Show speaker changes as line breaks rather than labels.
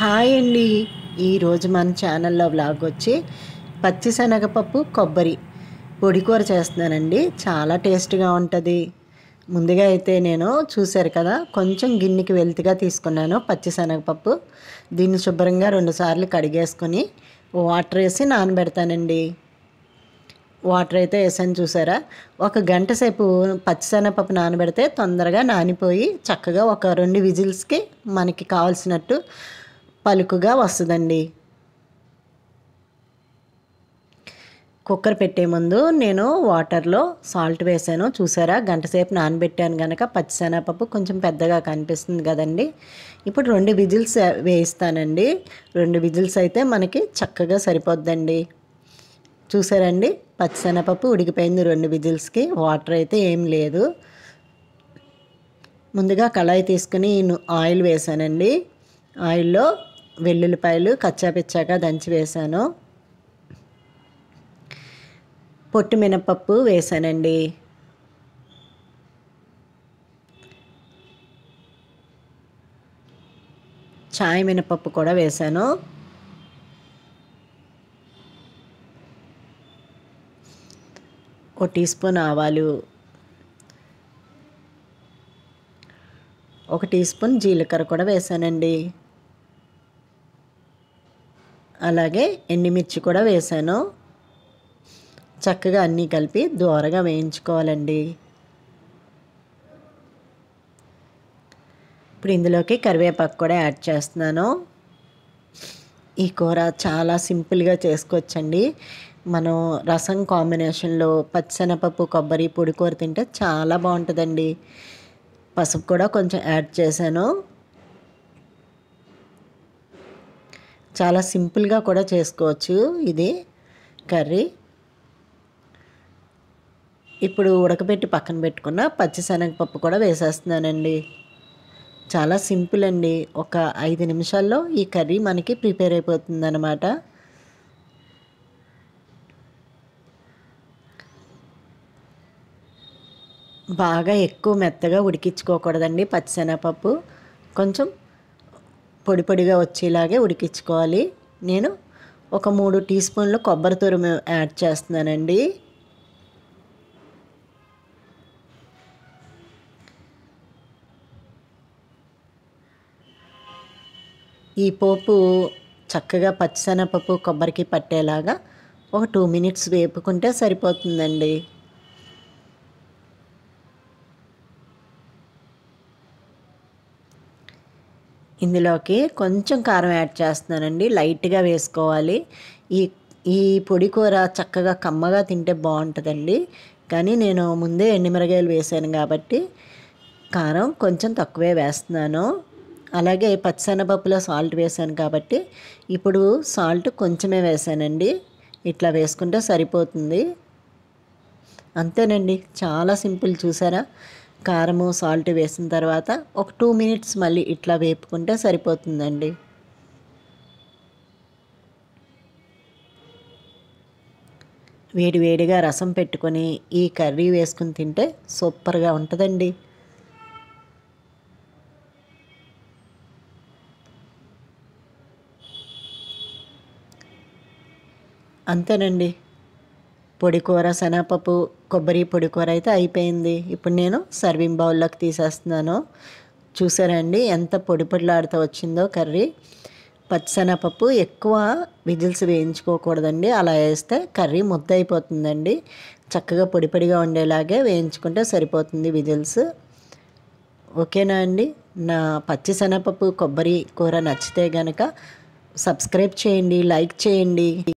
Hi అండి. ఈరోజు మన ఛానల్లో వ్లాగ్ వచ్చి పచ్చిశనగపప్పు కొబ్బరి పొడి కూర చేస్తున్నానండి. చాలా టేస్ట్గా ఉంటుంది. ముందుగా అయితే నేను చూశారు కదా, కొంచెం గిన్నెకి వెల్తిగా తీసుకున్నాను పచ్చిశనగపప్పు. దీన్ని శుభ్రంగా 2 సార్లు కడిగేసుకొని వాటర్ వేసి నానబెడతానండి. వాటర్ అయితే వేసాను చూసారా. 1 గంట సేపు పచ్చిశనగపప్పు నానబెడితే తొందరగా నానిపోయి చక్కగా ఒక 2 విజిల్స్కి మనకి కావాల్సినట్టు పలుకుగా వస్తుందండి. కుక్కర్ పెట్టే ముందు నేను వాటర్లో సాల్ట్ వేసాను చూసారా. గంట సేపు నానబెట్టాను కనుక పచ్చిశనగపప్పు కొంచెం పెద్దగా కనిపిస్తుంది కదండి. ఇప్పుడు 2 విజిల్స్ వేయిస్తానండి. 2 విజిల్స్ అయితే మనకి చక్కగా సరిపోద్దండి. చూసారండి, పచ్చిశనగపప్పు ఉడికిపోయింది 2 విజిల్స్కి. వాటర్ అయితే ఏం లేదు. ముందుగా కళాయి తీసుకుని ఆయిల్ వేసానండి. ఆయిల్లో వెల్లుల్లిపాయలు కచ్చాపిచ్చాగా దంచి వేసాను. పొట్టు మినపప్పు వేసానండి. చాయ్ మినపప్పు కూడా వేసాను. ఒక టీ స్పూన్ ఆవాలు, 1 టీ స్పూన్ జీలకర్ర కూడా వేసానండి. అలాగే ఎండుమిర్చి కూడా వేసాను. చక్కగా అన్నీ కలిపి దోరగా వేయించుకోవాలండి. ఇప్పుడు ఇందులోకి కరివేపాకు కూడా యాడ్ చేస్తున్నాను. ఈ కూర చాలా సింపుల్గా చేసుకోవచ్చండి. మనం రసం కాంబినేషన్లో పచ్చిశనగపప్పు కొబ్బరి పొడి కూర తింటే చాలా బాగుంటుందండి. పసుపు కూడా కొంచెం యాడ్ చేశాను. చాలా సింపుల్గా కూడా చేసుకోవచ్చు ఇది కర్రీ. ఇప్పుడు ఉడకబెట్టి పక్కన పెట్టుకున్న పచ్చిశనగపప్పు కూడా వేసేస్తున్నానండి. చాలా సింపుల్ అండి. ఒక 5 నిమిషాల్లో ఈ కర్రీ మనకి ప్రిపేర్ అయిపోతుంది అన్నమాట. బాగా ఎక్కువ మెత్తగా ఉడికించుకోకూడదండి పచ్చిశనగపప్పు. కొంచెం పొడి పొడిగా వచ్చేలాగే ఉడికించుకోవాలి. నేను ఒక 3 టీ స్పూన్లు కొబ్బరి తురుము యాడ్ చేస్తున్నానండి. ఈ పోపు చక్కగా పచ్చిశనగపప్పు కొబ్బరికి పట్టేలాగా ఒక 2 మినిట్స్ వేపుకుంటే సరిపోతుందండి. ఇందులోకి కొంచెం కారం యాడ్ చేస్తున్నానండి. లైట్గా వేసుకోవాలి. ఈ ఈ పొడి కూర చక్కగా కమ్మగా తింటే బాగుంటుందండి. కానీ నేను ముందే ఎండుమిరగాయలు వేసాను కాబట్టి కారం కొంచెం తక్కువే వేస్తున్నాను. అలాగే పచ్చిశనగపప్పులో సాల్ట్ వేసాను కాబట్టి ఇప్పుడు సాల్ట్ కొంచెమే వేసానండి. ఇట్లా వేసుకుంటే సరిపోతుంది. అంతేనండి, చాలా సింపుల్. చూసారా, కారము సాల్ట్ వేసిన తర్వాత ఒక 2 మినిట్స్ మళ్ళీ ఇట్లా వేపుకుంటే సరిపోతుందండి. వేడి వేడిగా రసం పెట్టుకొని ఈ కర్రీ వేసుకుని తింటే సూపర్గా ఉంటుందండి. అంతేనండి, పొడి కూర శనగపప్పు కొబ్బరి పొడి కూర అయితే అయిపోయింది. ఇప్పుడు నేను సర్వింగ్ బౌల్లోకి తీసేస్తున్నాను. చూసారండి ఎంత పొడి పొడిలాడుతూ వచ్చిందో కర్రీ. పచ్చిశనగపప్పు ఎక్కువ విజిల్స్ వేయించుకోకూడదండి. అలా వేస్తే కర్రీ ముద్ద అయిపోతుందండి. చక్కగా పొడి పొడిగా ఉండేలాగే వేయించుకుంటే సరిపోతుంది విజిల్స్. ఓకేనా అండి. నా పచ్చిశనగపప్పు కొబ్బరి కూర నచ్చితే కనుక సబ్స్క్రైబ్ చేయండి, లైక్ చేయండి.